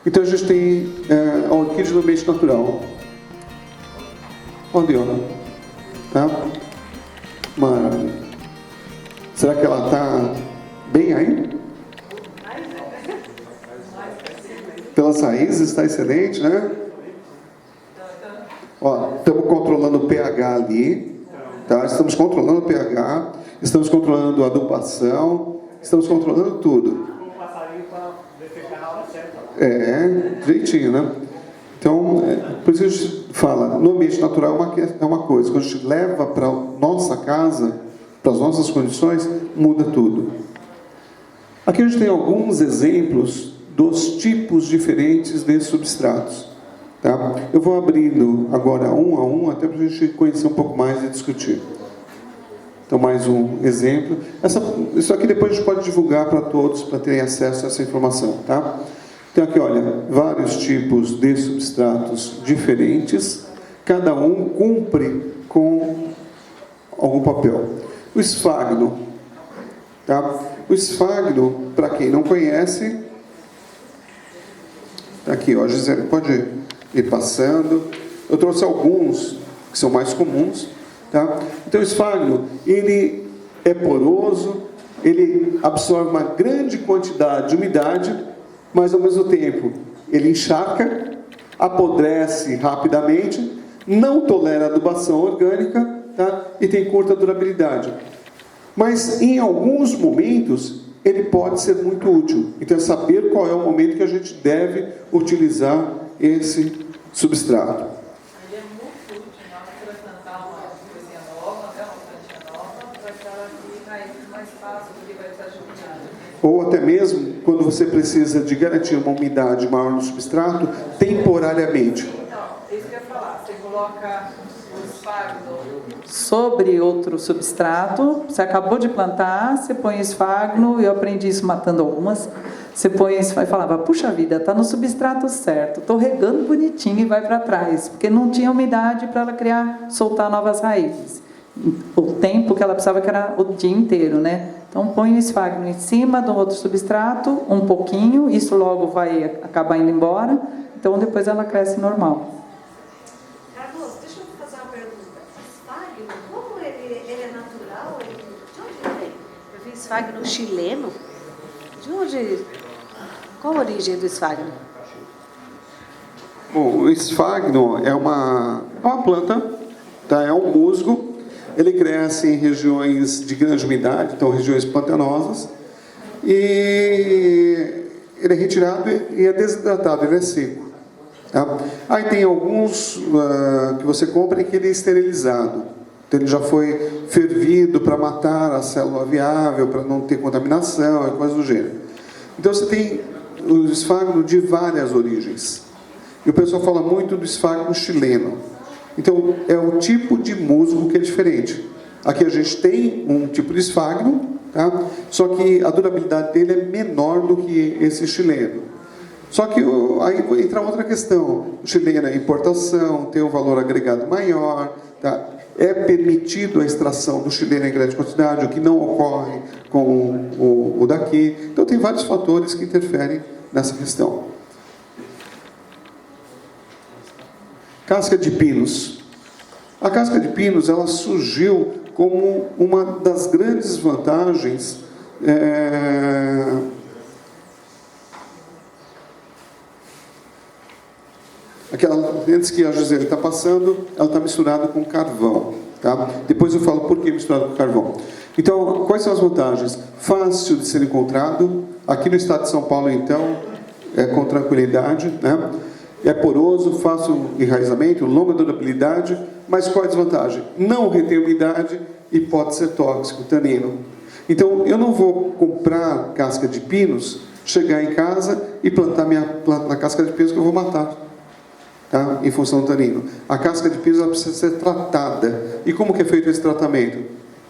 Então a gente tem a orquídea no ambiente natural. Onde ela? Tá? Maravilha. Será que ela está bem aí? Pelas raízes está excelente, né? Ó, estamos controlando o pH ali, tá? Estamos controlando o pH, estamos controlando a adubação, estamos controlando tudo. O passarinho para defecar na hora certa. Direitinho, né? Então, por isso a gente fala, no ambiente natural é uma coisa, quando a gente leva para a nossa casa, para as nossas condições, muda tudo. Aqui a gente tem alguns exemplos dos tipos diferentes de substratos. Tá? Eu vou abrindo agora um a um, até para a gente conhecer um pouco mais e discutir. Então, mais um exemplo. Isso aqui depois a gente pode divulgar para todos, para terem acesso a essa informação. Tá? Então, aqui, olha, vários tipos de substratos diferentes, cada um cumpre com algum papel. O esfagno. Tá? O esfagno, para quem não conhece, tá aqui, ó, Gisele, pode ir passando. Eu trouxe alguns que são mais comuns. Tá? Então, o esfagno, ele é poroso, ele absorve uma grande quantidade de umidade, mas ao mesmo tempo ele encharca, apodrece rapidamente, não tolera adubação orgânica, tá? E tem curta durabilidade. Mas em alguns momentos ele pode ser muito útil. Então é saber qual é o momento que a gente deve utilizar esse substrato. Ele é muito útil na hora que você vai plantar uma coisinha nova, até uma plantinha nova, vai estar aqui mais fácil, porque vai estar germinado. Ou até mesmo quando você precisa de garantir uma umidade maior no substrato, temporariamente. Então, isso que eu ia falar, você coloca o esfagno sobre outro substrato, você acabou de plantar, você põe esfagno, eu aprendi isso matando algumas, você põe isso e falava, puxa vida, está no substrato certo, estou regando bonitinho e vai para trás, porque não tinha umidade para ela criar, soltar novas raízes. O tempo que ela precisava, que era o dia inteiro, né? Então, põe o esfagno em cima do outro substrato, um pouquinho, isso logo vai acabar indo embora, então depois ela cresce normal. Carlos, deixa eu fazer uma pergunta. Esfagno, como ele é natural? De onde ele vem? Eu vi esfagno chileno. De onde? Qual a origem do esfagno? Bom, o esfagno é uma planta, tá? É um musgo. Ele cresce em regiões de grande umidade, então regiões pantanosas, e ele é retirado e é desidratado, ele é seco. Tá? Aí tem alguns que você compra que ele é esterilizado, então ele já foi fervido para matar a célula viável, para não ter contaminação e coisas do gênero. Então você tem o esfagno de várias origens, e o pessoal fala muito do esfagno chileno. Então, é o tipo de musgo que é diferente. Aqui a gente tem um tipo de esfagno, tá? Só que a durabilidade dele é menor do que esse chileno. Só que aí entra outra questão. O chileno é importação, tem um valor agregado maior, tá? É permitido a extração do chileno em grande quantidade, o que não ocorre com o daqui. Então, tem vários fatores que interferem nessa questão. Casca de pinos. A casca de pinos, ela surgiu como uma das grandes vantagens antes que a Gisele está passando, ela está misturada com carvão. Tá? Depois eu falo por que misturada com carvão. Então, quais são as vantagens? Fácil de ser encontrado. Aqui no estado de São Paulo, então, com tranquilidade, né? É poroso, fácil enraizamento, longa durabilidade, mas qual é a desvantagem? Não retém umidade e pode ser tóxico, tanino. Então, eu não vou comprar casca de pinos, chegar em casa e plantar minha planta na casca de pinos que eu vou matar, tá? Em função do tanino. A casca de pinos ela precisa ser tratada. E como que é feito esse tratamento?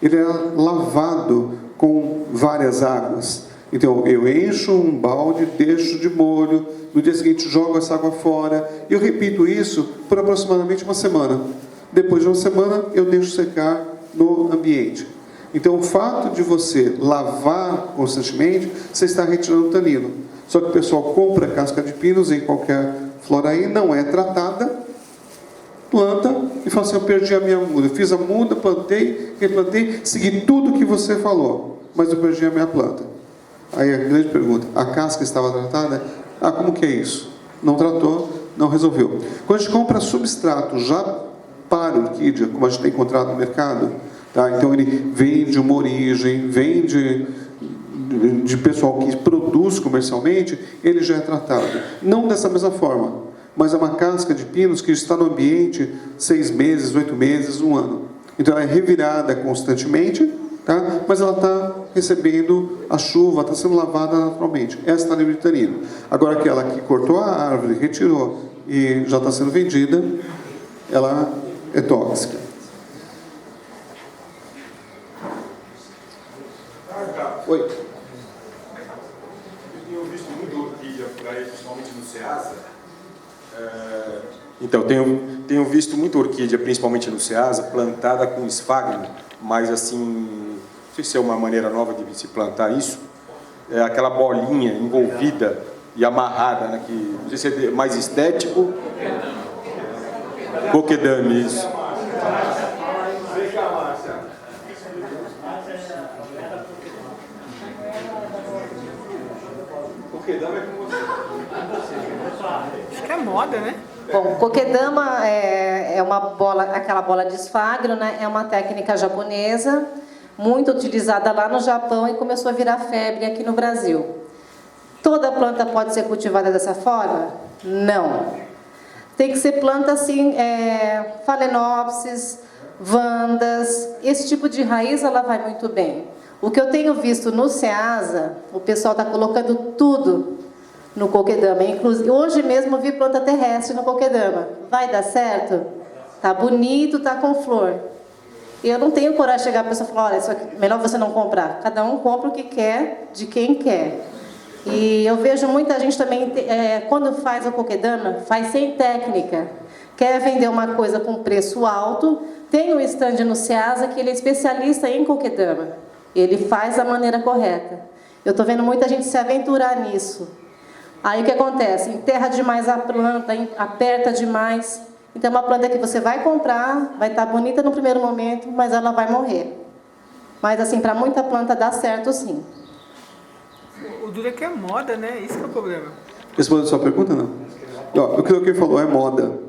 Ele é lavado com várias águas. Então, eu encho um balde, deixo de molho, no dia seguinte jogo essa água fora, e eu repito isso por aproximadamente uma semana. Depois de uma semana, eu deixo secar no ambiente. Então, o fato de você lavar constantemente, você está retirando o tanino. Só que o pessoal compra casca de pinos em qualquer floraí, não é tratada, planta e fala assim, eu perdi a minha muda. Eu fiz a muda, plantei, replantei, segui tudo que você falou, mas eu perdi a minha planta. Aí a grande pergunta, a casca estava tratada? Ah, como que é isso? Não tratou, não resolveu. Quando a gente compra substrato já para orquídea, como a gente tem encontrado no mercado, tá? Então ele vem de uma origem, vem de pessoal que produz comercialmente, ele já é tratado. Não dessa mesma forma, mas é uma casca de pinos que está no ambiente 6 meses, 8 meses, 1 ano. Então ela é revirada constantemente, tá? Mas ela está recebendo a chuva, está sendo lavada naturalmente. Essa está libritanina. Agora aquela que cortou a árvore, retirou e já está sendo vendida, ela é tóxica. Oi. Eu tenho visto muito orquídea por aí, principalmente no Ceasa. Então, tenho visto muito orquídea, principalmente no Ceasa, plantada com esfagno, mas assim, não sei se é uma maneira nova de se plantar isso, é aquela bolinha envolvida e amarrada, né, que não sei se é mais estético. Coquedame, isso. Acho que é moda, né? Bom, kokedama é uma bola, aquela bola de esfagno, né? É uma técnica japonesa, muito utilizada lá no Japão e começou a virar febre aqui no Brasil. Toda planta pode ser cultivada dessa forma? Não. Tem que ser planta assim, Phalaenopsis, Vandas, esse tipo de raiz ela vai muito bem. O que eu tenho visto no Ceasa, o pessoal está colocando tudo no kokedama. Inclusive, hoje mesmo eu vi planta terrestre no kokedama. Vai dar certo? Tá bonito, tá com flor. E eu não tenho coragem de chegar a pessoa e falar, olha, isso aqui, melhor você não comprar. Cada um compra o que quer, de quem quer. E eu vejo muita gente também, quando faz o kokedama, faz sem técnica. Quer vender uma coisa com preço alto, tem um stand no Ceasa que ele é especialista em kokedama. Ele faz da maneira correta. Eu estou vendo muita gente se aventurar nisso. Aí o que acontece? Enterra demais a planta, aperta demais. Então é uma planta que você vai comprar, vai estar bonita no primeiro momento, mas ela vai morrer. Mas assim, para muita planta dá certo sim. O duro é que é moda, né? Isso que é o problema. Respondendo a sua pergunta, não. O que ele falou é moda.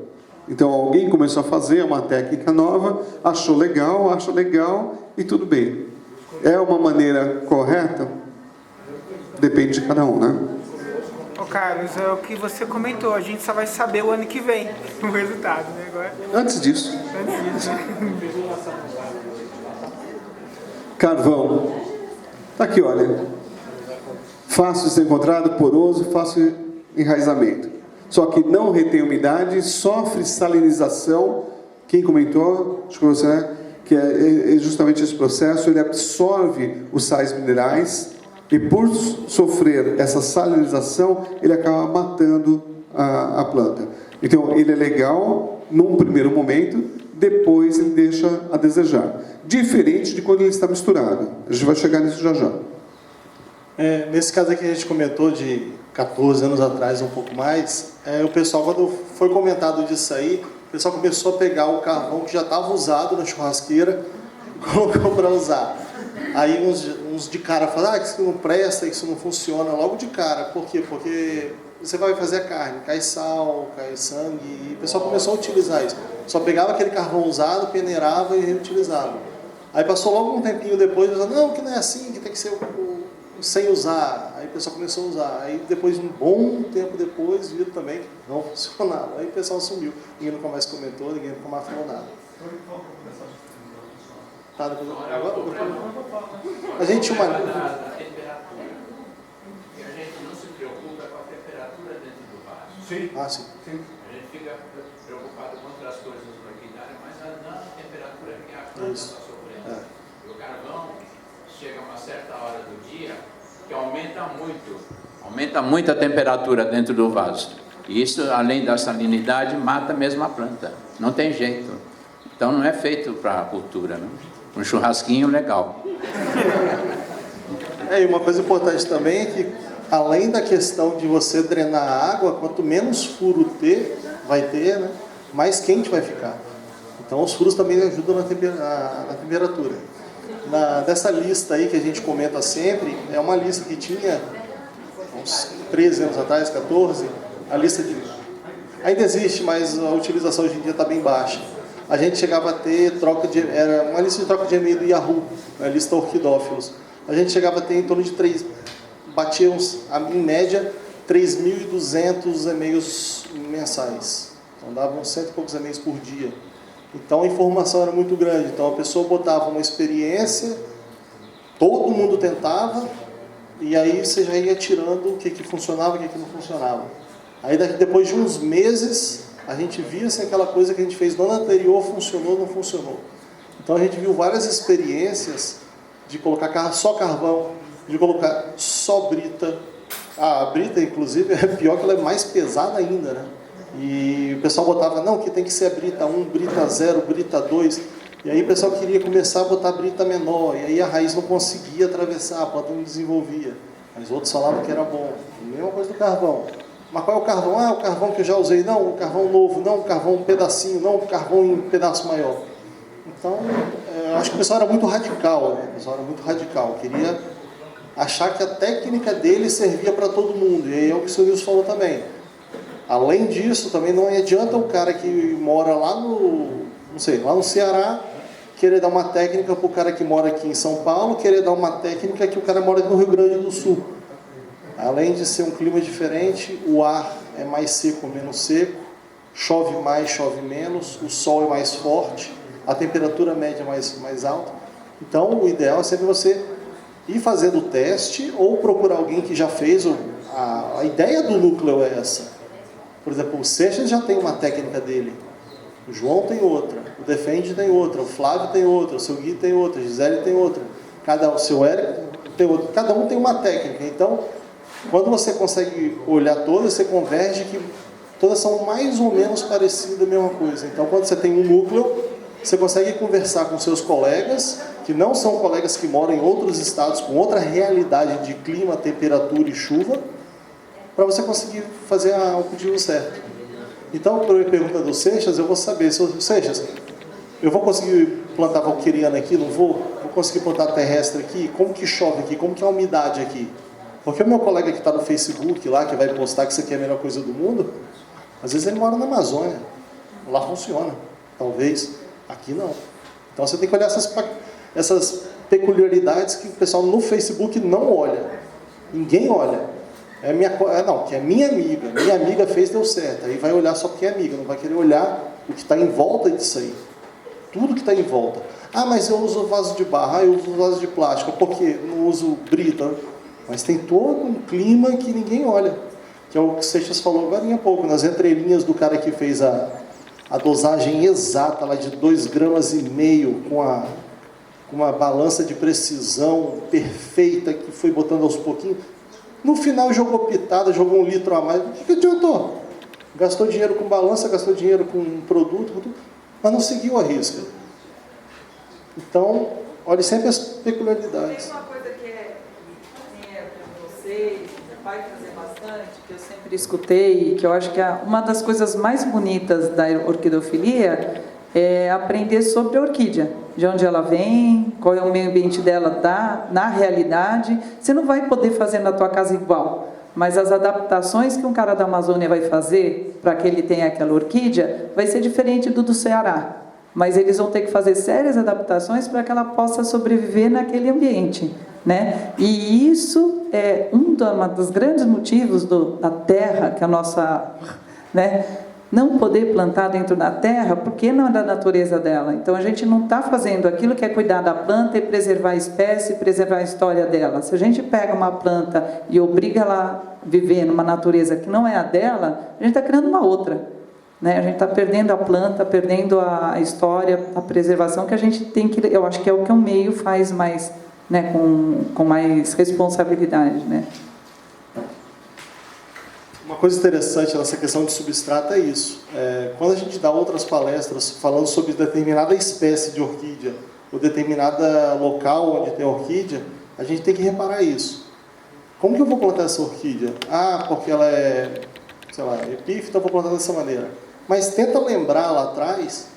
Então alguém começou a fazer uma técnica nova, achou legal e tudo bem. É uma maneira correta? Depende de cada um, né? Ô Carlos, é o que você comentou, a gente só vai saber o ano que vem o resultado, né? Agora, Antes disso, antes disso, né? carvão. Tá aqui, olha. Fácil de ser encontrado, poroso, fácil enraizamento. Só que não retém umidade, sofre salinização. Quem comentou? Acho que você, né? Que é justamente esse processo, ele absorve os sais minerais e por sofrer essa salinização, ele acaba matando a planta. Então, ele é legal num primeiro momento, depois ele deixa a desejar. Diferente de quando ele está misturado. A gente vai chegar nisso já já. Nesse caso aqui que a gente comentou de 14 anos atrás, um pouco mais, o pessoal, quando foi comentado disso aí, o pessoal começou a pegar o carvão que já estava usado na churrasqueira e colocou para usar. Aí uns de cara falaram, que isso não presta, que isso não funciona, logo de cara. Por quê? Porque você vai fazer a carne, cai sal, cai sangue, e o pessoal começou a utilizar isso. Só pegava aquele carvão usado, peneirava e reutilizava. Aí passou logo um tempinho depois, não, que não é assim, que tem que ser sem usar. Aí o pessoal começou a usar. Aí depois, um bom tempo depois, viram também que não funcionava. Aí o pessoal sumiu. Ninguém nunca mais comentou, ninguém nunca mais falou nada. Tá, depois a gente tinha uma... E a gente não se preocupa com a temperatura dentro do vaso. Sim. Ah, sim. A gente fica preocupado com outras coisas para cuidar, mas na temperatura que a planta está sofrendo. O carvão chega a uma certa hora do dia que aumenta muito a temperatura dentro do vaso. E isso, além da salinidade, mata mesmo a planta. Não tem jeito. Então não é feito para a cultura, não. Um churrasquinho legal. E uma coisa importante também é que além da questão de você drenar a água, quanto menos furo vai ter, né, mais quente vai ficar. Então os furos também ajudam na temperatura. Dessa lista aí que a gente comenta sempre, é uma lista que tinha uns 13 anos atrás, 14, a lista de... Ainda existe, mas a utilização hoje em dia está bem baixa. A gente chegava a ter era uma lista de troca de e-mail do Yahoo, a lista Orquidófilos. A gente chegava a ter em torno de 3, batíamos em média 3.200 e-mails mensais. Então davam 100 e poucos e-mails por dia. Então a informação era muito grande. Então a pessoa botava uma experiência, todo mundo tentava, e aí você já ia tirando o que funcionava e o que não funcionava. Aí depois de uns meses, a gente via se aquela coisa que a gente fez no ano anterior funcionou ou não funcionou. Então a gente viu várias experiências de colocar só carvão, de colocar só brita. A brita, inclusive, é pior que ela é mais pesada ainda, né? E o pessoal botava, não, que tem que ser a brita 1, brita 0, brita 2. E aí o pessoal queria começar a botar brita menor, e aí a raiz não conseguia atravessar, a planta não desenvolvia. Mas outros falavam que era bom. A mesma coisa do carvão. Mas qual é o carvão? Ah, o carvão que eu já usei. Não, o carvão novo. Não, o carvão um pedacinho. Não, o carvão em um pedaço maior. Então, acho que o pessoal era muito radical, né? O pessoal era muito radical. Queria achar que a técnica dele servia para todo mundo. E aí é o que o senhor Nilson falou também. Além disso, também não adianta o cara que mora lá lá no Ceará, querer dar uma técnica para o cara que mora aqui em São Paulo, querer dar uma técnica que o cara mora no Rio Grande do Sul. Além de ser um clima diferente, o ar é mais seco ou menos seco, chove mais, chove menos, o sol é mais forte, a temperatura média é mais alta. Então, o ideal é sempre você ir fazendo o teste ou procurar alguém que já fez. A ideia do núcleo é essa. Por exemplo, o Seixas já tem uma técnica dele, o João tem outra, o Defende tem outra, o Flávio tem outra, o seu Gui tem outra, a Gisele tem outra, o seu Érico tem outra, cada um tem uma técnica. Então, quando você consegue olhar todas, você converge que todas são mais ou menos parecidas, a mesma coisa. Então, quando você tem um núcleo, você consegue conversar com seus colegas, que não são colegas que moram em outros estados, com outra realidade de clima, temperatura e chuva, para você conseguir fazer o cultivo certo. Então, para a pergunta do Seixas, eu vou saber, Seixas, eu vou conseguir plantar valquiriana aqui? Não vou? Vou conseguir plantar terrestre aqui? Como que chove aqui? Como que é a umidade aqui? Porque o meu colega que está no Facebook lá, que vai postar que isso aqui é a melhor coisa do mundo, às vezes ele mora na Amazônia. Lá funciona. Talvez. Aqui não. Então você tem que olhar essas peculiaridades que o pessoal no Facebook não olha. Ninguém olha. Que é minha amiga. Minha amiga fez, deu certo. Aí vai olhar só porque é amiga. Não vai querer olhar o que está em volta disso aí. Tudo que está em volta. Ah, mas eu uso vaso de barro. Ah, eu uso vaso de plástico. Por quê? Não uso brita. Mas tem todo um clima que ninguém olha. Que é o que o Seixas falou agora há pouco. Nas entrelinhas do cara que fez a dosagem exata lá de 2,5 gramas com uma balança de precisão perfeita que foi botando aos pouquinhos. No final jogou pitada, jogou 1 litro a mais. O que adiantou? Gastou dinheiro com balança, gastou dinheiro com produto, mas não seguiu a risca. Então, olhe sempre as peculiaridades. Tem uma coisa que para vocês, vai fazer bastante, que eu sempre escutei, que eu acho que uma das coisas mais bonitas da orquidofilia é aprender sobre a orquídea, de onde ela vem, qual é o meio ambiente dela na realidade. Você não vai poder fazer na tua casa igual, mas as adaptações que um cara da Amazônia vai fazer para que ele tenha aquela orquídea vai ser diferente do Ceará. Mas eles vão ter que fazer sérias adaptações para que ela possa sobreviver naquele ambiente, né? E isso é um dos grandes motivos da terra, que a nossa, né, não poder plantar dentro da terra, porque não é da natureza dela. Então a gente não está fazendo aquilo que é cuidar da planta e preservar a espécie, preservar a história dela. Se a gente pega uma planta e obriga ela a viver numa natureza que não é a dela, a gente está criando uma outra. Né? A gente está perdendo a planta, perdendo a história, a preservação, que a gente tem que... Eu acho que é o que o meio faz mais, né, com mais responsabilidade, né? Uma coisa interessante nessa questão de substrato é isso. Quando a gente dá outras palestras falando sobre determinada espécie de orquídea ou determinada local onde tem orquídea, a gente tem que reparar isso. como que eu vou plantar essa orquídea? Ah, porque ela é, sei lá, epífita, eu vou plantar dessa maneira. Mas tenta lembrar lá atrás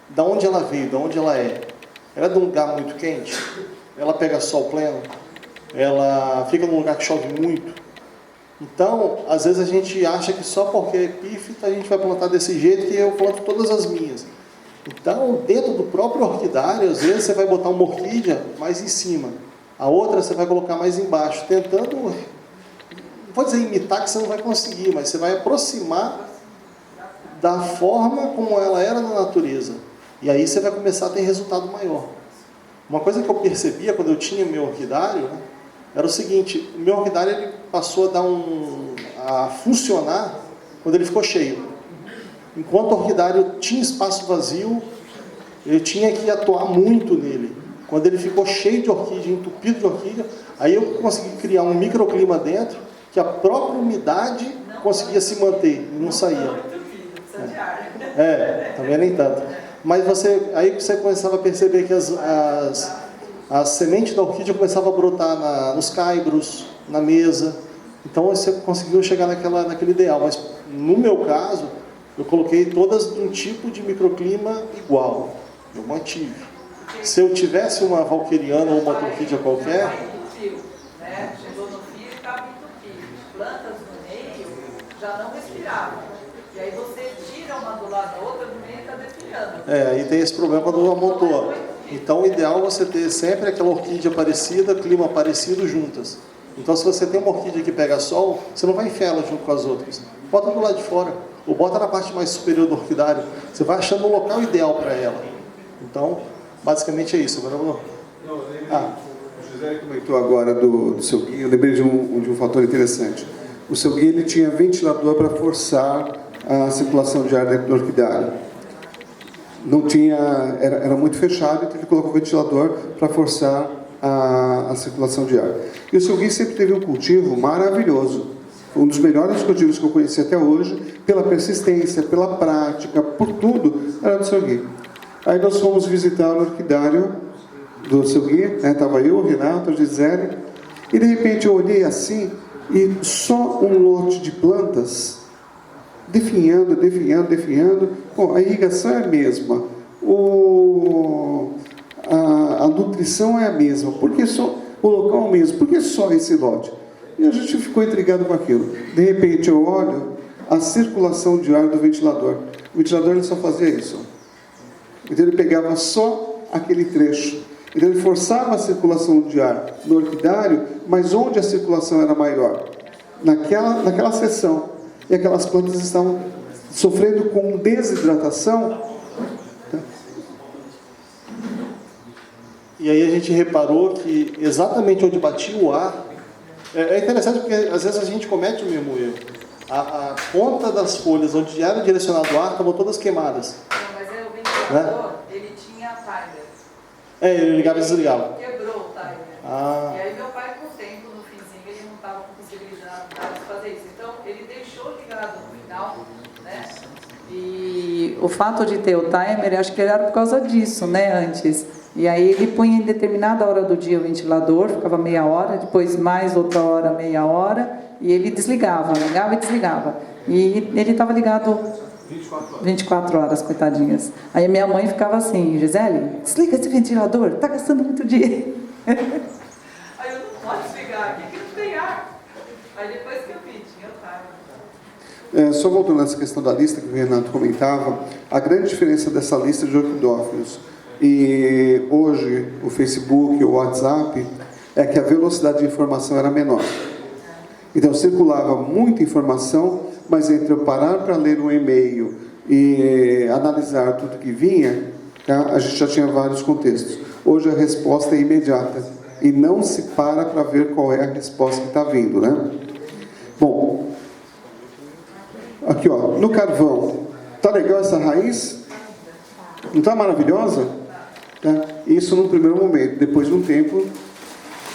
da onde ela veio, da onde ela é. Ela é de um lugar muito quente? Ela pega sol pleno? Ela fica num lugar que chove muito? Então, às vezes a gente acha que só porque é epífita a gente vai plantar desse jeito que eu planto todas as minhas. Então, dentro do próprio orquidário, às vezes você vai botar uma orquídea mais em cima, a outra você vai colocar mais embaixo, tentando, não vou dizer imitar que você não vai conseguir, mas você vai aproximar da forma como ela era na natureza. E aí você vai começar a ter resultado maior. Uma coisa que eu percebia quando eu tinha meu orquidário, né, era o seguinte: o meu orquidário ele passou a funcionar quando ele ficou cheio. Enquanto o orquidário tinha espaço vazio, eu tinha que atuar muito nele. Quando ele ficou cheio de orquídea, entupido de orquídea, aí eu consegui criar um microclima dentro, que a própria umidade conseguia se manter e não saía. Também nem tanto. Mas aí você começava a perceber que as sementes da orquídea começavam a brotar nos caibros, na mesa. Então você conseguiu chegar naquele ideal. Mas no meu caso, eu coloquei todas de um tipo de microclima igual. Eu mantive. Se eu tivesse uma valqueriana ou uma orquídea qualquer... Chegou no fio e estava entupido. Plantas no meio já não respiravam. E aí você tira uma do lado da outra, no meio está defilhando. Aí tem esse problema quando amontoa. Então o ideal é você ter sempre aquela orquídea parecida, clima parecido juntas. Então se você tem uma orquídea que pega sol, você não vai enfiar ela junto com as outras. Bota do lado de fora, ou bota na parte mais superior do orquidário. Você vai achando o local ideal para ela. Então, basicamente é isso. O José comentou agora do seu guia, eu lembrei de um fator interessante. O seu guia ele tinha ventilador para forçar a circulação de ar dentro do orquidário. Não tinha, era muito fechado, então ele colocou o ventilador para forçar a circulação de ar. E o seu guia sempre teve um cultivo maravilhoso. Um dos melhores cultivos que eu conheci até hoje, pela persistência, pela prática, por tudo, era do seu guia. Aí nós fomos visitar o orquidário do seu guia, estava eu, o Renato, a Gisele, e de repente eu olhei assim, e só um lote de plantas, definhando. Bom, a irrigação é a mesma, a nutrição é a mesma, porque só o local é o mesmo, por que só esse lote? E a gente ficou intrigado com aquilo. De repente eu olho a circulação de ar do ventilador. O ventilador ele só fazia isso. Então ele pegava só aquele trecho. Então ele forçava a circulação de ar no orquidário, mas onde a circulação era maior? Naquela seção. E aquelas plantas estavam sofrendo com desidratação. E aí a gente reparou que exatamente onde batia o ar... É interessante porque às vezes a gente comete o mesmo erro. A ponta das folhas onde era direcionado o ar estavam todas queimadas. Mas o ventilador, ele tinha timer. Ele ligava e desligava. Quebrou o timer. E aí meu pai, com o tempo, no finzinho, ele não estava com possibilidade de fazer isso. Então, ele deixou ligado no final, né? E o fato de ter o timer, acho que ele era por causa disso, né, antes. E aí ele punha em determinada hora do dia o ventilador, ficava meia hora, depois mais outra hora, meia hora, e ele desligava, ligava e desligava. E ele estava ligado 24 horas, coitadinhas. Aí minha mãe ficava assim: Gisele, desliga esse ventilador, está gastando muito dia. Aí eu não posso desligar aqui, que não tem ar. Aí depois que eu vi, tinha o timer. Só voltando nessa questão da lista que o Renato comentava, a grande diferença dessa lista de orquidófilos e hoje o Facebook, o WhatsApp, é que a velocidade de informação era menor. Então circulava muita informação, mas entre eu parar para ler um e-mail e analisar tudo que vinha, a gente já tinha vários contextos. Hoje a resposta é imediata e não se para ver qual é a resposta que está vindo, né? Bom, aqui ó, no carvão, tá legal essa raiz? Não está maravilhosa? Isso num primeiro momento, depois de um tempo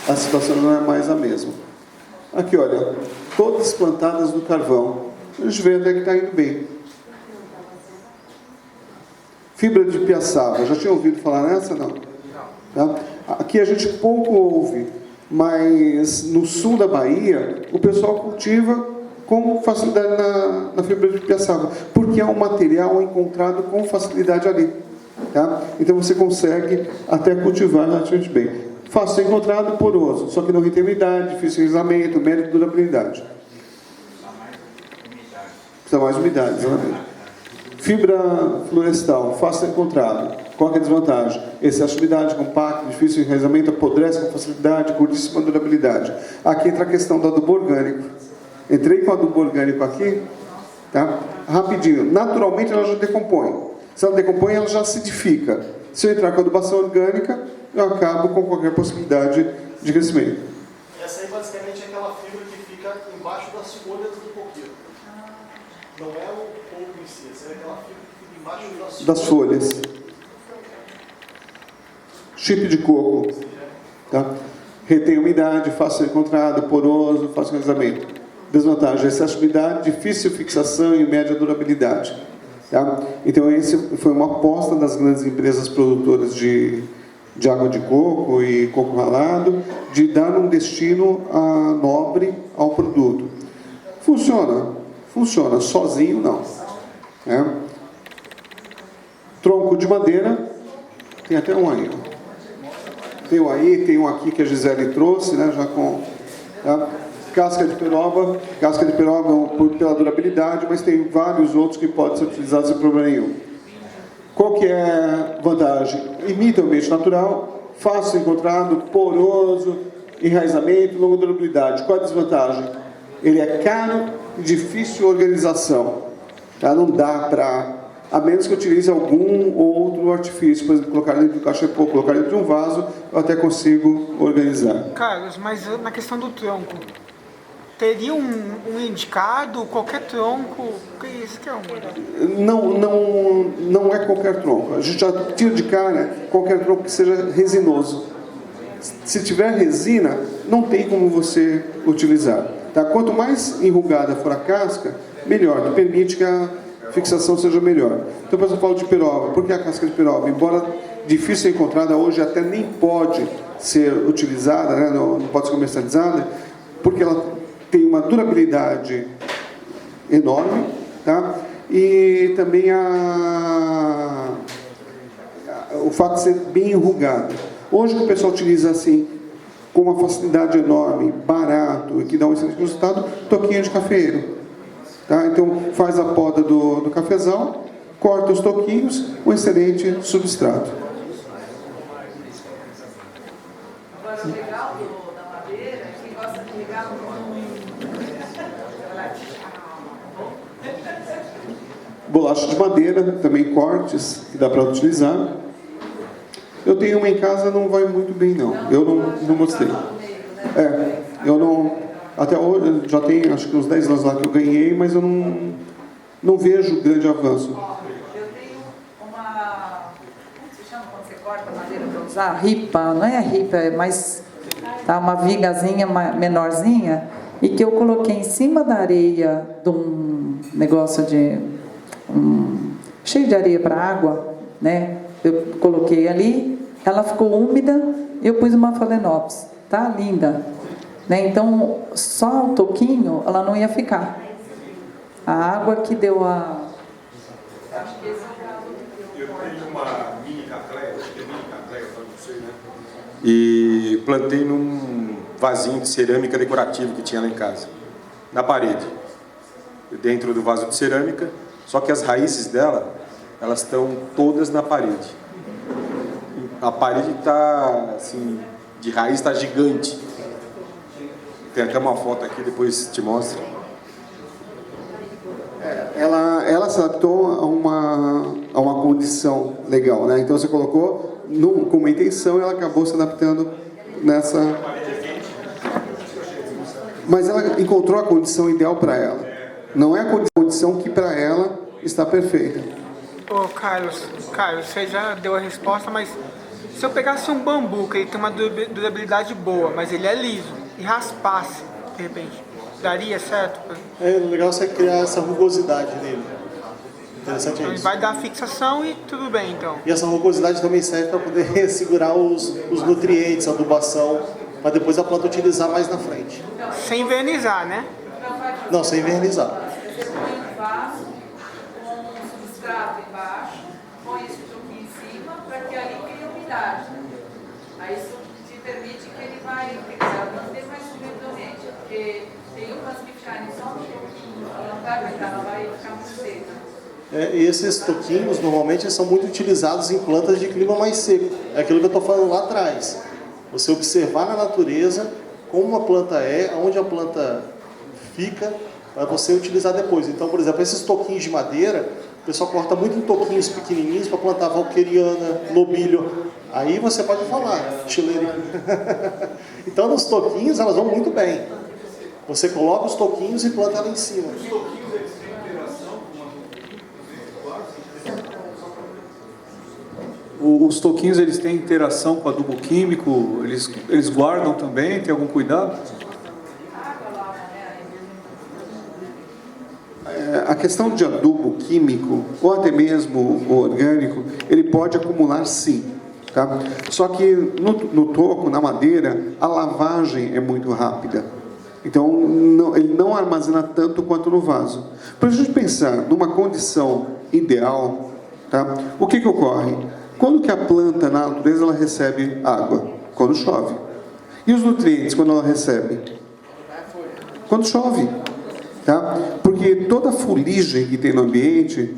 a situação não é mais a mesma. Aqui olha, todas plantadas no carvão, a gente vê até que está indo bem. Fibra de piaçava, já tinha ouvido falar nessa? Não. Aqui a gente pouco ouve, mas no sul da Bahia o pessoal cultiva com facilidade na fibra de piaçava, porque é um material encontrado com facilidade ali. Tá? Então você consegue até cultivar relativamente bem. Fácil de ser encontrado, poroso, só que não retém umidade, difícil de isolamento, médio de durabilidade. Precisa mais umidade, exatamente. Fibra florestal, fácil de ser encontrado. Qual é a desvantagem? Excesso de umidade, compacto, difícil de enraizamento, apodrece com facilidade, curtíssima durabilidade. Aqui entra a questão do adubo orgânico. Entrei com o adubo orgânico aqui, tá? Rapidinho. Naturalmente ela já decompõe. Se ela decompõe, ela já acidifica. Se eu entrar com a adubação orgânica, eu acabo com qualquer possibilidade de crescimento. Essa aí basicamente é aquela fibra que fica embaixo das folhas do coqueiro. Não é o coco em si, essa é aquela fibra que fica embaixo das folhas. Chip de coco. Tá? Retém umidade, fácil de ser encontrado, poroso, fácil de enraizamento. Desvantagem: excesso de umidade, difícil fixação e média durabilidade. Tá? Então, esse foi uma aposta das grandes empresas produtoras de água de coco e coco ralado, de dar um destino nobre ao produto. Funciona, sozinho não. Tronco de madeira, tem até um aí. Tem um aí, tem um aqui que a Gisele trouxe, né, já com... Tá? Casca de peroba pela durabilidade, mas tem vários outros que podem ser utilizados sem problema nenhum. Qual que é a vantagem? Imita o ambiente natural, fácil de ser encontrado, poroso, enraizamento, longa durabilidade. Qual a desvantagem? Ele é caro e difícil organização. Tá? Não dá para... A menos que utilize algum outro artifício, por exemplo, colocar dentro do cachepô, colocar dentro de um vaso, eu até consigo organizar. Carlos, mas na questão do tronco, teria um indicado, qualquer tronco? Isso que é Não é qualquer tronco. A gente já tira de cara qualquer tronco que seja resinoso. Se tiver resina, não tem como você utilizar. Tá? Quanto mais enrugada for a casca, melhor, que permite que a fixação seja melhor. Então, por exemplo, eu falo de peroba. Por que a casca de peroba? Embora difícil ser encontrada hoje, até nem pode ser utilizada, né? Não pode ser comercializada, porque ela tem uma durabilidade enorme, tá? E também o fato de ser bem enrugado. Hoje o pessoal utiliza assim, com uma facilidade enorme, barato, e que dá um excelente resultado, toquinho de cafeeiro. Tá? Então faz a poda do cafezal, corta os toquinhos, um excelente substrato. Agora, o legal da madeira é que gosta de ligar Bolacha de madeira, também cortes, que dá para utilizar. Eu tenho uma em casa, não vai muito bem não. Eu não gostei. Eu não... Até hoje, já tem acho que uns 10 anos lá que eu ganhei, mas eu não vejo grande avanço. Eu tenho uma... Como se chama quando você corta a madeira para usar? Ripa, não é ripa, é mais... Tá, uma vigazinha menorzinha, e que eu coloquei em cima da areia de um negócio de... cheio de areia para água, né? Eu coloquei ali, ela ficou úmida, e eu pus uma phalaenopsis. Tá linda. Né? Então, só o toquinho, ela não ia ficar. A água que deu a... Eu tenho uma mini cacléia, acho que é mini cacléia, não sei, né? E plantei num vasinho de cerâmica decorativo que tinha lá em casa, na parede, dentro do vaso de cerâmica, só que as raízes dela, elas estão todas na parede. A parede está, assim, de raiz está gigante. Tem até uma foto aqui, depois te mostro. Ela se adaptou a uma condição legal, né? Então você colocou com uma intenção e ela acabou se adaptando nessa... Mas ela encontrou a condição ideal para ela. Não é a condição que para ela está perfeita. Ô Carlos, você já deu a resposta, mas se eu pegasse um bambu, que ele tem uma durabilidade boa, mas ele é liso, e raspasse, de repente, daria certo? É legal você criar essa rugosidade nele. Interessante então, isso. Vai dar fixação e tudo bem, então. E essa rugosidade também serve para poder segurar os nutrientes, a adubação, para depois a planta utilizar mais na frente. Sem invernizar, né? Não, sem invernizar. Você põe um vaso com um substrato embaixo, põe esse truque em cima para que ali crie umidade. Aí isso te permite que ele vai manter mais fluido do ambiente, porque tem umas que ficarem só um pouquinho, ela não vai aguentar, ela vai ficar muito seca. E esses toquinhos, normalmente, são muito utilizados em plantas de clima mais seco. É aquilo que eu estou falando lá atrás. Você observar na natureza como uma planta é, onde a planta fica, para você utilizar depois. Então, por exemplo, esses toquinhos de madeira, o pessoal corta muito em toquinhos pequenininhos para plantar valqueriana, lobilho. Aí você pode falar, chileira. Então, nos toquinhos, elas vão muito bem. Você coloca os toquinhos e planta lá em cima. Os toquinhos, eles têm interação com os toquinhos, eles têm interação com adubo químico? Eles guardam também? Tem algum cuidado? A questão de adubo químico, ou até mesmo o orgânico, ele pode acumular sim. Tá? Só que no toco, na madeira, a lavagem é muito rápida. Então, ele não armazena tanto quanto no vaso. Para a gente pensar numa condição ideal, tá? O que ocorre? Quando que a planta, na natureza, ela recebe água? Quando chove. E os nutrientes, quando ela recebe? Quando chove. Tá? Porque toda a fuligem que tem no ambiente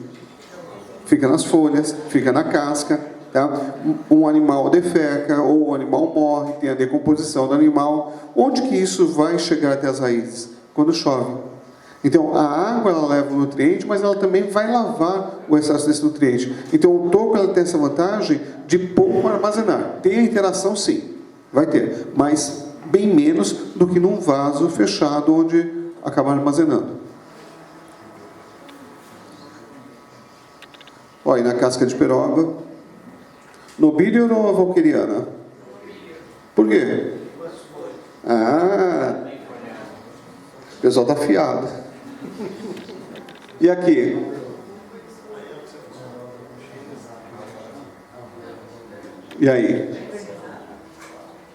fica nas folhas, fica na casca. Tá? Um animal defeca ou um animal morre, tem a decomposição do animal. Onde que isso vai chegar até as raízes? Quando chove. Então, a água ela leva o nutriente, mas ela também vai lavar o excesso desse nutriente. Então, o toco ela tem essa vantagem de pouco armazenar. Tem a interação, sim, vai ter, mas bem menos do que num vaso fechado, onde acaba armazenando. Olha, na casca de peroba, nobilho ou valqueriana? Por quê? O pessoal está afiado. E aqui? E aí?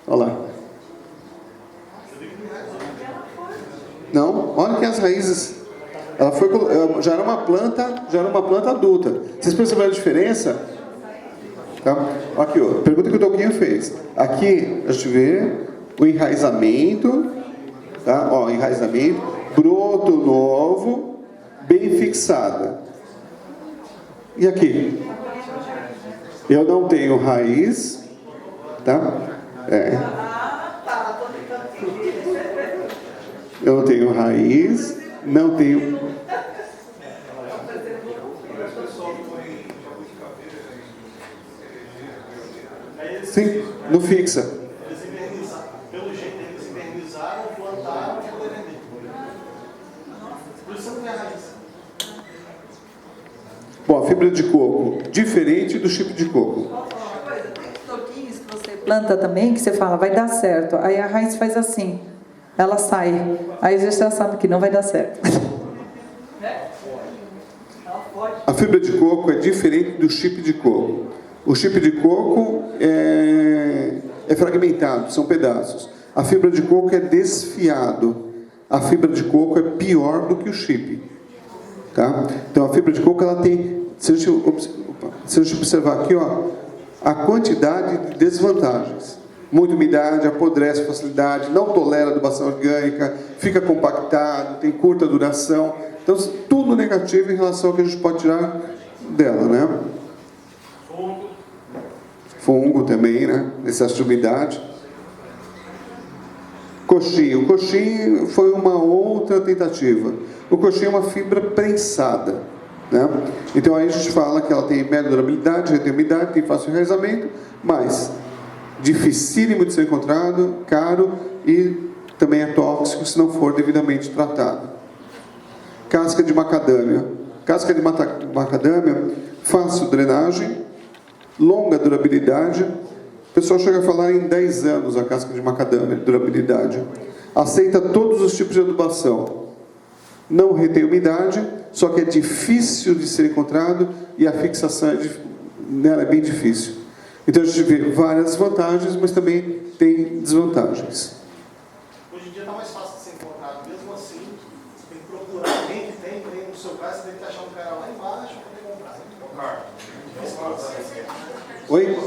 Olha lá. Não, olha que as raízes. Ela foi, já era uma planta adulta. Vocês perceberam a diferença? Tá? Aqui, ó, pergunta que o Toquinho fez. Aqui a gente vê o enraizamento, tá? Ó, enraizamento, broto novo, bem fixada. E aqui? Eu não tenho raiz, tá? Eu não tenho raiz, não tenho. Sim, não fixa. Pelo jeito, eles invernizaram, plantaram e poderem ver. Por isso não tem raiz. Bom, a fibra de coco, diferente do chip de coco. Toquinhos que você planta também, que você fala, vai dar certo. Aí a raiz faz assim, ela sai. Aí você já sabe que não vai dar certo. A fibra de coco é diferente do chip de coco. O chip de coco é fragmentado, são pedaços. A fibra de coco é desfiado. A fibra de coco é pior do que o chip. Tá? Então a fibra de coco ela tem, se a gente observar aqui, ó, a quantidade de desvantagens. Muita umidade, apodrece com facilidade, não tolera adubação orgânica, fica compactado, tem curta duração. Então tudo negativo em relação ao que a gente pode tirar dela, né? Fungo também, né? Excesso de umidade. Coxinho. O coxinho foi uma outra tentativa. O coxinho é uma fibra prensada, né? Então aí a gente fala que ela tem média durabilidade, retém umidade, tem fácil enraizamento, mas dificílimo de ser encontrado, caro e também é tóxico se não for devidamente tratado. Casca de macadâmia. Casca de macadâmia, fácil drenagem, longa durabilidade. O pessoal chega a falar em 10 anos a casca de macadâmia de durabilidade. Aceita todos os tipos de adubação. Não retém umidade, só que é difícil de ser encontrado e a fixação nela é bem difícil. Então a gente vê várias vantagens, mas também tem desvantagens. Hoje em dia está mais fácil de ser encontrado, mesmo assim, você tem que procurar alguém que tem no seu caso, você tem que achar um cara lá embaixo para comprar. Oi?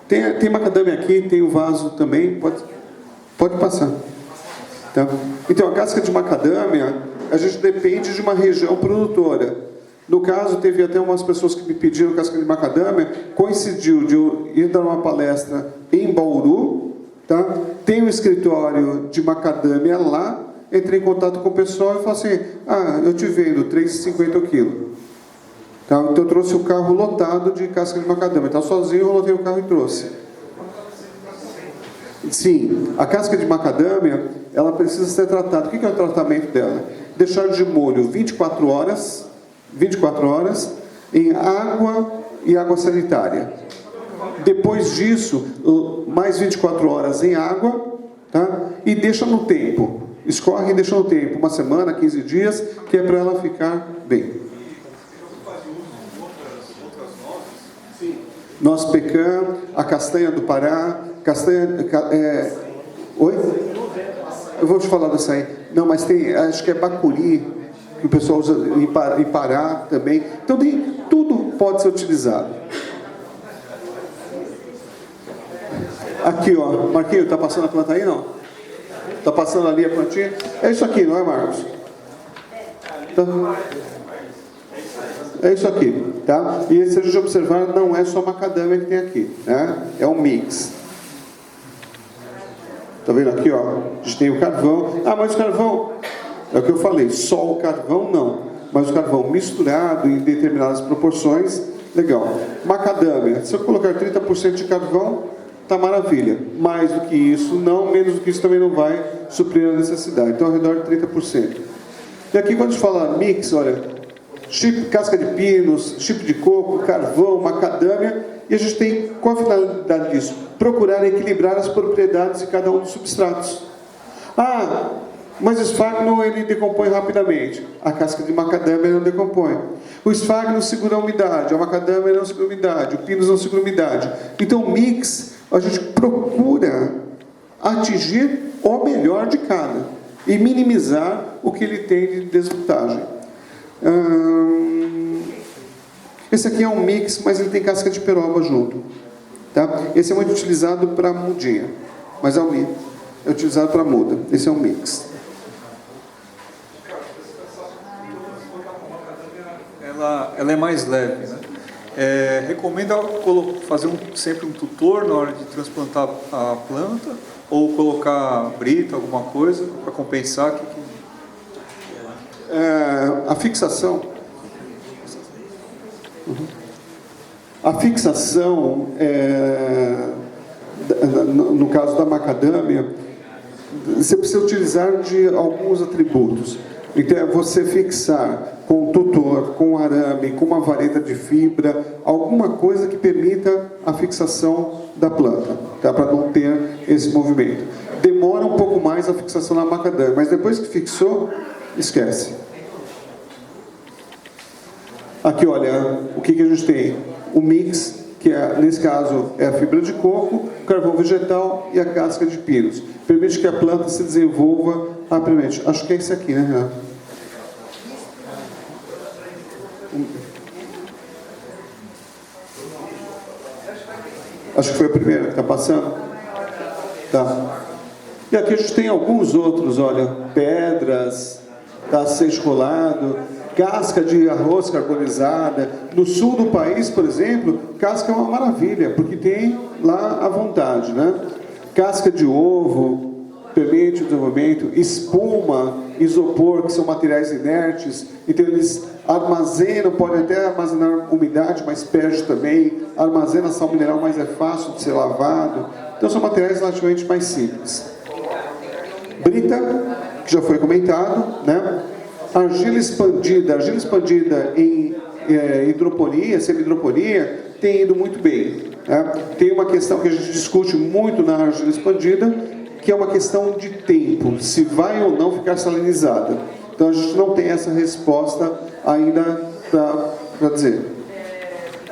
Tem macadâmia aqui, tem o vaso também, pode passar. Tá? Então, a casca de macadâmia, a gente depende de uma região produtora. No caso, teve até umas pessoas que me pediram casca de macadâmia, coincidiu de eu ir dar uma palestra em Bauru, tá? Tem um escritório de macadâmia lá, entrei em contato com o pessoal e falei assim, eu te vendo 3,50 o quilo. Tá? Então eu trouxe o carro lotado de casca de macadâmia. Estava sozinho, eu lotei o carro e trouxe. Sim, a casca de macadâmia, ela precisa ser tratada. O que é o tratamento dela? Deixar de molho 24 horas em água e água sanitária. Depois disso, mais 24 horas em água, tá? E deixa no tempo. Escorre e deixa no tempo, uma semana, 15 dias, que é para ela ficar bem. Noz pecan, a castanha do Pará, Oi? Eu vou te falar dessa aí. Não, mas tem, acho que é bacuri, que o pessoal usa em Pará também. Então tudo pode ser utilizado. Aqui, ó, Marquinhos, tá passando a planta aí, não? Tá passando ali a plantinha? É isso aqui, não é, Marcos? Tá. É isso aqui, tá? E se a gente observar, não é só macadâmia que tem aqui, né? É um mix. Tá vendo aqui, ó? A gente tem o carvão. Mas o carvão, é o que eu falei, só o carvão não. Mas o carvão misturado em determinadas proporções, legal. Macadâmia, se eu colocar 30% de carvão, tá maravilha. Mais do que isso, não. Menos do que isso também não vai suprir a necessidade. Então, ao redor de 30%. E aqui, quando a gente fala mix, olha, chip, casca de pinos, chip de coco, carvão, macadâmia, e a gente tem, qual a finalidade disso? Procurar equilibrar as propriedades de cada um dos substratos. Mas o esfagno ele decompõe rapidamente. A casca de macadâmia não decompõe. O esfagno segura a umidade, a macadâmia não segura a umidade, o pinus não segura a umidade. Então, o mix, a gente procura atingir o melhor de cada e minimizar o que ele tem de desvantagem. Esse aqui é um mix, mas ele tem casca de peroba junto, tá? Esse é muito utilizado para mudinha, mas é utilizado para muda. Esse é um mix. Ela é mais leve, né? Recomenda fazer sempre um tutor na hora de transplantar a planta ou colocar brita, alguma coisa para compensar? A fixação. A fixação, no caso da macadâmia, você precisa utilizar de alguns atributos. Então, é você fixar com tutor, com arame, com uma vareta de fibra, alguma coisa que permita a fixação da planta, tá? Para não ter esse movimento. Demora um pouco mais a fixação da macadâmia, mas depois que fixou, esquece. Aqui, olha, o que a gente tem? O mix, que nesse caso é a fibra de coco, o carvão vegetal e a casca de pinos. Permite que a planta se desenvolva rapidamente. Acho que é esse aqui, né, Renato? Acho que foi a primeira que está passando. Tá. E aqui a gente tem alguns outros, olha, pedras, tá, seixo rolado, casca de arroz carbonizada. No sul do país, por exemplo, casca é uma maravilha, porque tem lá à vontade, né? Casca de ovo permite o desenvolvimento, espuma, isopor, que são materiais inertes, então eles armazenam, podem até armazenar umidade, mas perde também, armazena sal mineral, mas é fácil de ser lavado. Então são materiais relativamente mais simples. Brita, que já foi comentado, né? Argila expandida em hidroponia, semi-hidroponia, tem ido muito bem. Né? Tem uma questão que a gente discute muito na argila expandida, que é uma questão de tempo, se vai ou não ficar salinizada. Então a gente não tem essa resposta ainda para dizer.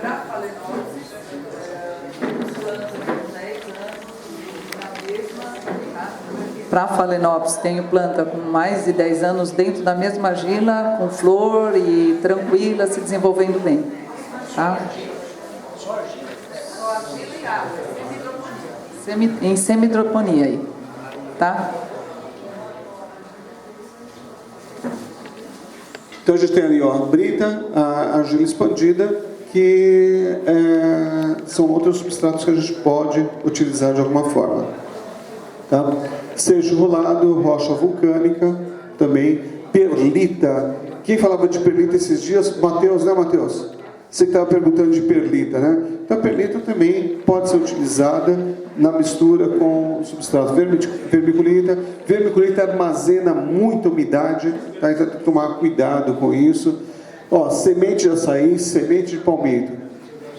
Para falenose, Para Phalaenopsis, tenho planta com mais de 10 anos dentro da mesma argila, com flor e tranquila, se desenvolvendo bem. Tá? Em semidroponia aí. Tá? Então a gente tem ali, ó, a brita, a argila expandida, que são outros substratos que a gente pode utilizar de alguma forma. Tá? Seixo rolado, rocha vulcânica, também perlita. Quem falava de perlita esses dias? Matheus, né, Matheus? Você que estava perguntando de perlita, né? Então a perlita também pode ser utilizada na mistura com substrato vermiculita. Vermiculita armazena muita umidade, tá? Então tem que tomar cuidado com isso. Ó, semente de açaí, semente de palmito.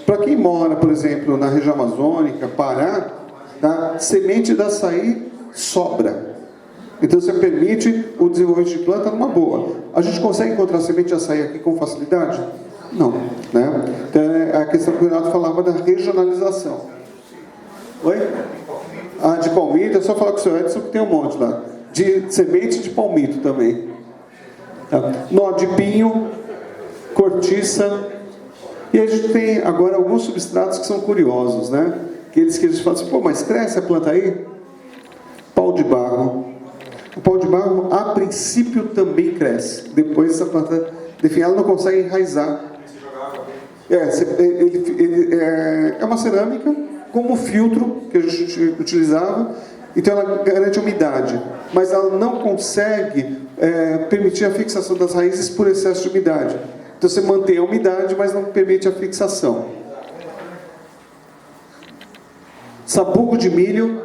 Para quem mora, por exemplo, na região amazônica, Pará, tá? Semente de açaí sobra. Então você permite o desenvolvimento de planta numa boa. A gente consegue encontrar semente de açaí aqui com facilidade? Não, né? Então a questão que o Renato falava da regionalização. Oi? Ah, de palmito, é só falar com o seu Edson que tem um monte lá. De semente de palmito também. Tá? Nó de pinho, cortiça. E a gente tem agora alguns substratos que são curiosos, né? Aqueles que eles falam assim, pô, mas cresce a planta aí? Pau de barro. O pau de barro, a princípio, também cresce. Depois essa planta, enfim, ela não consegue enraizar. É uma cerâmica como filtro que a gente utilizava, então ela garante a umidade, mas ela não consegue permitir a fixação das raízes por excesso de umidade. Então você mantém a umidade, mas não permite a fixação. Sabugo de milho,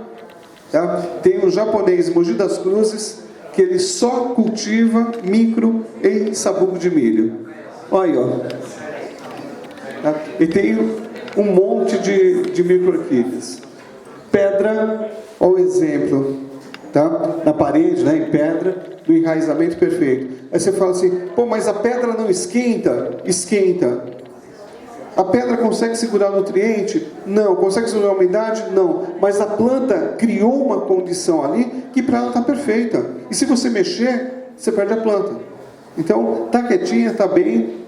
tá? Tem um japonês, Mogi das Cruzes, que ele só cultiva micro em sabugo de milho. Olha aí, ó. Tá? E tem um monte de micro-orquídeas. Pedra, olha o exemplo, tá? Na parede, né, em pedra, do enraizamento perfeito. Aí você fala assim, pô, mas a pedra não esquenta? Esquenta. A pedra consegue segurar nutriente? Não. Consegue segurar a umidade? Não. Mas a planta criou uma condição ali que para ela está perfeita. E se você mexer, você perde a planta. Então, tá quietinha, tá bem.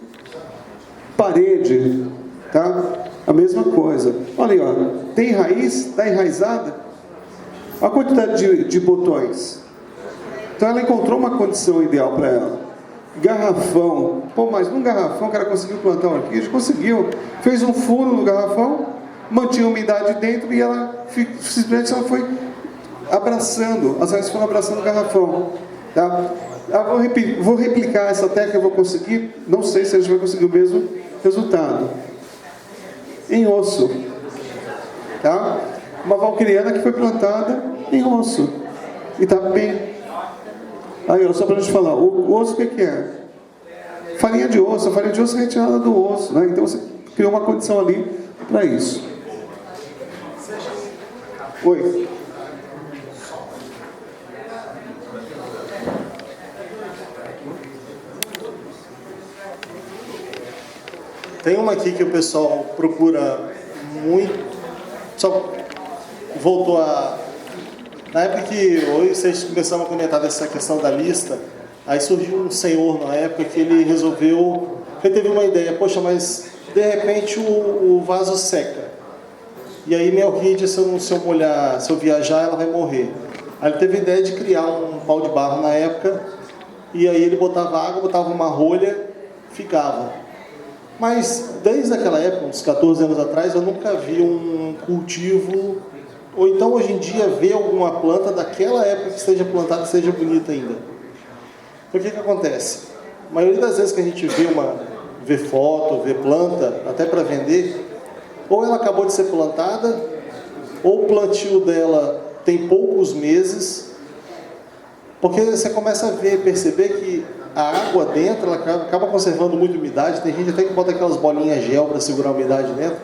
Parede, tá? A mesma coisa. Olha aí, ó. Tem raiz? Está enraizada? A quantidade de botões. Então ela encontrou uma condição ideal para ela. Garrafão. Pô, mas num garrafão o cara conseguiu plantar uma orquídea? Conseguiu. Fez um furo no garrafão, mantinha a umidade dentro e ela simplesmente ela foi abraçando, as raízes foram abraçando o garrafão. Tá? Vou replicar essa técnica, vou conseguir, não sei se a gente vai conseguir o mesmo resultado. Em osso. Tá? Uma valquiriana que foi plantada em osso. E está bem. Aí, ó, só para a gente falar, o osso o que é? Farinha de osso. A farinha de osso é retirada do osso, né? Então você criou uma condição ali para isso. Oi. Tem uma aqui que o pessoal procura muito, só voltou a... Na época que hoje vocês começaram a comentar dessa questão da lista, aí surgiu um senhor na época que ele resolveu, ele teve uma ideia, poxa, mas de repente o vaso seca. E aí minha orquídea, se eu molhar, se eu viajar, ela vai morrer. Aí ele teve a ideia de criar um pau de barro na época, e aí ele botava água, botava uma rolha, ficava. Mas desde aquela época, uns 14 anos atrás, eu nunca vi um cultivo, ou então hoje em dia ver alguma planta daquela época que esteja plantada e seja bonita ainda. Por que acontece? A maioria das vezes que a gente vê foto, vê planta, até para vender, ou ela acabou de ser plantada, ou o plantio dela tem poucos meses, porque você começa a perceber que a água dentro, ela acaba conservando muita umidade. Tem gente até que bota aquelas bolinhas gel para segurar a umidade dentro,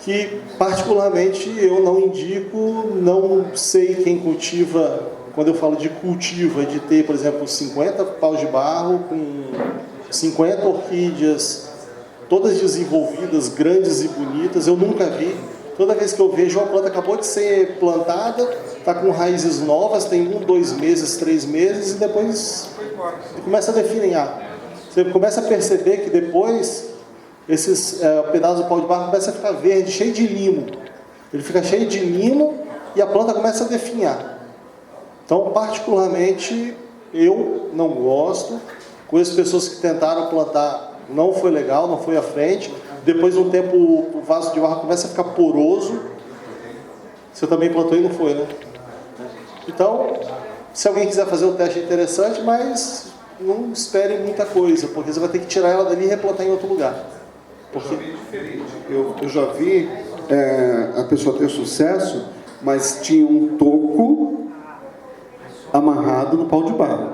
que particularmente eu não indico, não sei quem cultiva. Quando eu falo de cultivo, é de ter, por exemplo, 50 paus de barro com 50 orquídeas, todas desenvolvidas, grandes e bonitas. Eu nunca vi. Toda vez que eu vejo uma planta acabou de ser plantada, está com raízes novas, tem 1, 2 meses, 3 meses, e depois começa a definhar. Você começa a perceber que depois esses pedaços do pau de barro começa a ficar verde, cheio de limo. Ele fica cheio de limo e a planta começa a definhar. Então, particularmente, eu não gosto. Conheço pessoas que tentaram plantar, não foi legal, não foi à frente. Depois de um tempo, o vaso de barro começa a ficar poroso. Você também plantou e não foi, né? Então, se alguém quiser fazer o teste, é interessante, mas não espere muita coisa, porque você vai ter que tirar ela dali e replantar em outro lugar. Porque... Eu já vi a pessoa ter sucesso, mas tinha um toco amarrado no pau de barro.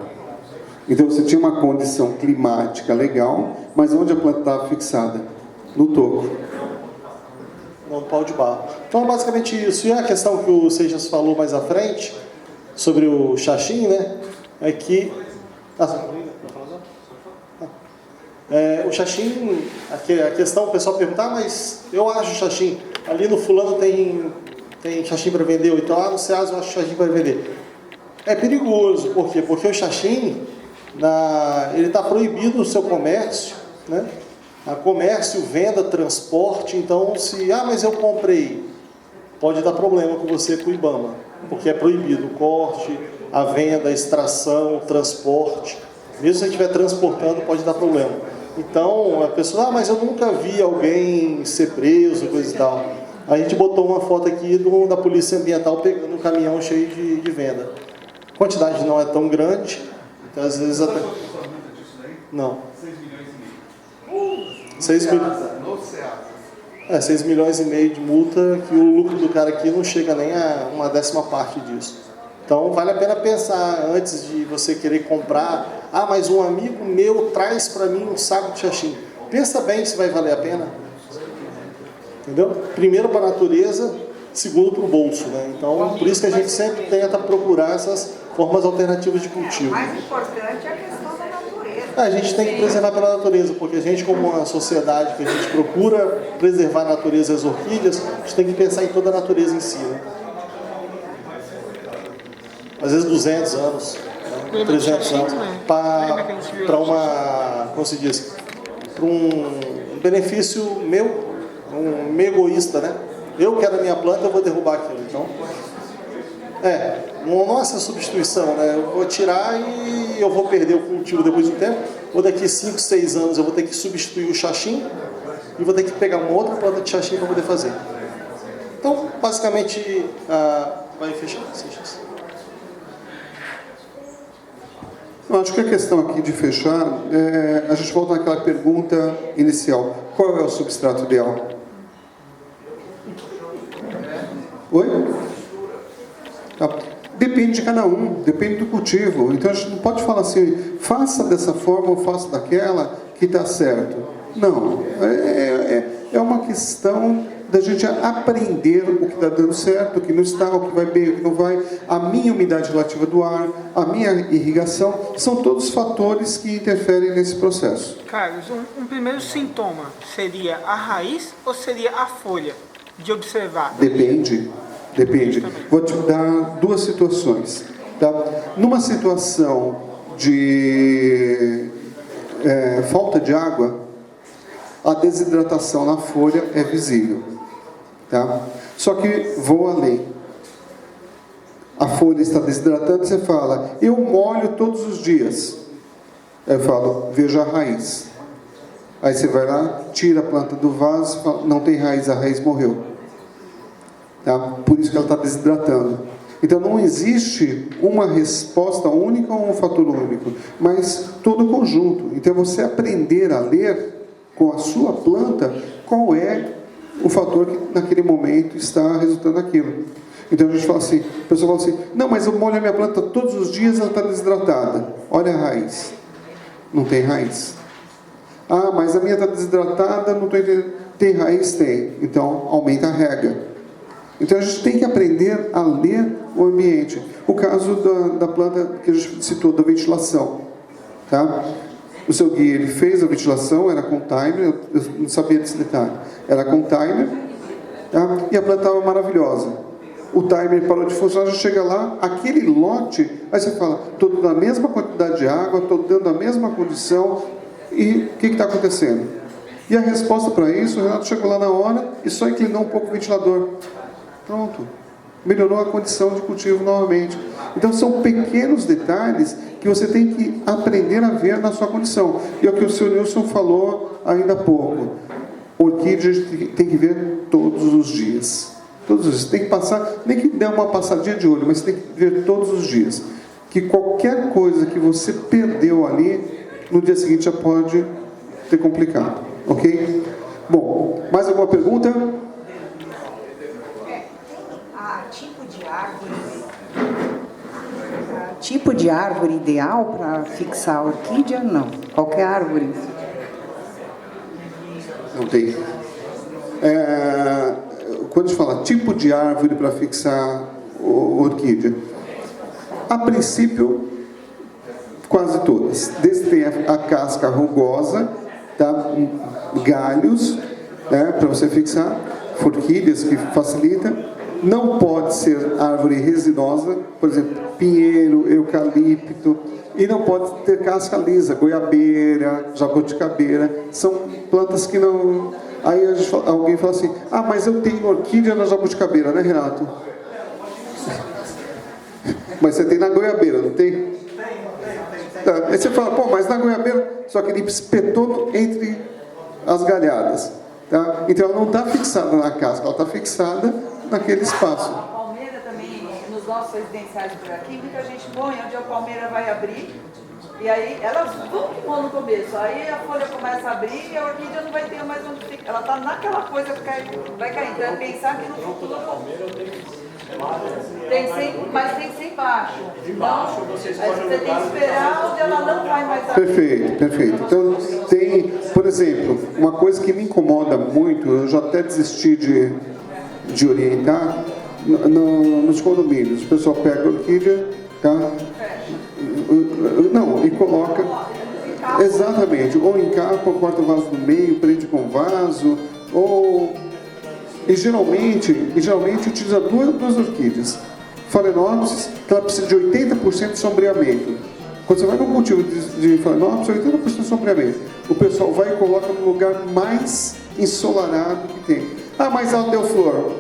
Então você tinha uma condição climática legal, mas onde a planta estava fixada? No toco. No pau de barro. Então é basicamente isso. E a questão que o Seixas falou mais à frente, sobre o xaxim, né? É que... o xaxim, a questão, o pessoal pergunta, mas eu acho xaxim, ali no fulano tem xaxim para vender, ou então no Ceasa eu acho xaxim para vender. É perigoso, por quê? Porque o xaxim, ele está proibido no seu comércio, né? Comércio, venda, transporte, então mas eu comprei, pode dar problema com você com o IBAMA, porque é proibido o corte, a venda, a extração, o transporte. Mesmo se você estiver transportando, pode dar problema. Então, a pessoa, mas eu nunca vi alguém ser preso, coisa e tal. A gente botou uma foto aqui da Polícia Ambiental pegando um caminhão cheio de venda. A quantidade não é tão grande, então às vezes até... Não. 6 milhões e meio de multa, que o lucro do cara aqui não chega nem a 1/10 parte disso. Então, vale a pena pensar antes de você querer comprar. Mas um amigo meu traz para mim um saco de xaxim. Pensa bem se vai valer a pena. Entendeu? Primeiro para a natureza, segundo para o bolso, né? Então, por isso que a gente sempre tenta procurar essas formas alternativas de cultivo. O mais importante é a questão da natureza. A gente tem que preservar pela natureza, porque a gente, como uma sociedade que a gente procura preservar a natureza e as orquídeas, a gente tem que pensar em toda a natureza em si, né? Às vezes 200 anos, 300 anos, para uma, como se diz, para um benefício meu, meio egoísta, né? Eu quero a minha planta, eu vou derrubar aquilo. Então, não é essa substituição, né? Eu vou tirar e eu vou perder o cultivo depois do tempo, ou daqui 5, 6 anos eu vou ter que substituir o xaxim e vou ter que pegar uma outra planta de xaxim para poder fazer. Então, basicamente, vai fechar. Eu acho que a questão aqui de fechar, a gente volta naquela pergunta inicial. Qual é o substrato ideal? Oi? Depende de cada um, depende do cultivo. Então a gente não pode falar assim, faça dessa forma ou faça daquela que está certo. Não, é uma questão da gente aprender o que está dando certo, o que não está, o que vai bem, o que não vai. A minha umidade relativa do ar, a minha irrigação, são todos fatores que interferem nesse processo. Carlos, um primeiro sintoma seria a raiz ou seria a folha de observar? Depende. Vou te dar 2 situações. Tá? Numa situação de falta de água, a desidratação na folha é visível. Tá? Só que vou além. A folha está desidratando, você fala, eu molho todos os dias. Eu falo, veja a raiz. Aí você vai lá, tira a planta do vaso, fala, não tem raiz, a raiz morreu. Tá? Por isso que ela está desidratando. Então não existe uma resposta única ou um fator único, mas todo o conjunto. Então você aprender a ler com a sua planta qual é o fator que naquele momento está resultando naquilo. Então a gente fala assim, a pessoa fala assim, não, mas eu molho a minha planta todos os dias, ela está desidratada. Olha a raiz. Não tem raiz. Mas a minha está desidratada, não estou entendendo. Tem raiz? Tem. Então aumenta a rega. Então a gente tem que aprender a ler o ambiente. O caso da planta que a gente citou, da ventilação. Tá? O seu guia, ele fez a ventilação, era com timer, eu não sabia desse detalhe. Era com timer, tá? E a planta estava maravilhosa. o timer parou de funcionar, já chega lá, aquele lote, aí você fala, estou dando a mesma quantidade de água, estou dando a mesma condição, e o que está acontecendo? E a resposta para isso, o Renato chegou lá na hora e só inclinou um pouco o ventilador. Pronto. Melhorou a condição de cultivo novamente. Então são pequenos detalhes que você tem que aprender a ver na sua condição. E é o que o Sr. Nilson falou ainda há pouco. Orquídea a gente tem que ver todos os dias. Todos os dias. Tem que passar, nem que der uma passadinha de olho, mas tem que ver todos os dias. Que qualquer coisa que você perdeu ali, no dia seguinte já pode ter complicado. Ok? Bom, mais alguma pergunta? Tipo de árvore ideal para fixar a orquídea? Não. Qualquer árvore. Não tem. Quando a gente fala tipo de árvore para fixar orquídea, a princípio, quase todas. Desde que tenha a casca rugosa, tá? Galhos, né, para você fixar, forquilhas que facilita. Não pode ser árvore resinosa, por exemplo, pinheiro, eucalipto, e não pode ter casca lisa, goiabeira, jabuticabeira, são plantas que não... Aí alguém fala assim, ah, mas eu tenho orquídea na jabuticabeira, né, Renato? Mas você tem na goiabeira, não tem? Tem. Tá. Aí você fala, pô, mas na goiabeira, só que ele espetou entre as galhadas, tá? Então ela não está fixada na casca, ela está fixada naquele espaço. A palmeira também, nos nossos residenciais por aqui, muita gente põe onde a palmeira vai abrir, e aí elas vão no começo, aí a folha começa a abrir e a orquídea não vai ter mais onde ficar. Ela está naquela coisa que vai cair. Então é pensar que no futuro mas tem que ser embaixo. Então, você tem que esperar onde ela não vai mais abrir. Perfeito, perfeito. Então tem, por exemplo, uma coisa que me incomoda muito, eu já até desisti de orientar, nos condomínios. O pessoal pega a orquídea, tá? Não, e coloca... Exatamente. Ou encapa, corta o vaso no meio, prende com vaso, ou... E geralmente utiliza duas orquídeas. Phalaenopsis, que ela precisa de 80% de sombreamento. Quando você vai no cultivo de Phalaenopsis, 80% de sombreamento. O pessoal vai e coloca no lugar mais ensolarado que tem. Ah, mas ela deu flor.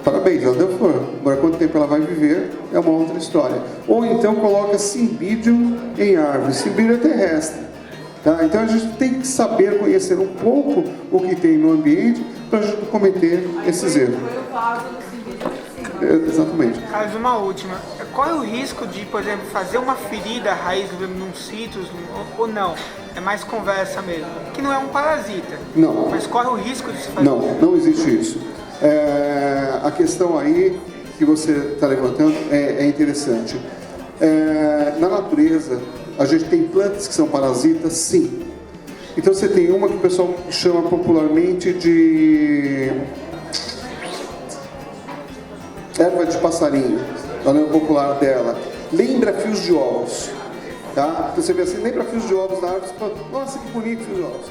Parabéns, ela deu flor. Agora, quanto tempo ela vai viver, é uma outra história. Ou então coloca Cymbidium em árvore. Cymbidium é terrestre. Tá? Então a gente tem que saber conhecer um pouco o que tem no ambiente para a gente não cometer esses erros. Foi o caso do Cymbidium de cima. Exatamente. Carlos, uma última. Qual é o risco de, por exemplo, fazer uma ferida raiz num citrus ou não? É mais conversa mesmo. Que não é um parasita. Não. Mas corre o risco de se fazer? Não existe isso. A questão aí que você está levantando é interessante. Na natureza, a gente tem plantas que são parasitas, sim. Então você tem uma que o pessoal chama popularmente de erva de passarinho, o nome popular dela. Lembra fios de ovos. Tá? Então você vê assim, lembra fios de ovos na árvore, você fala, nossa, que bonito fios de ovos.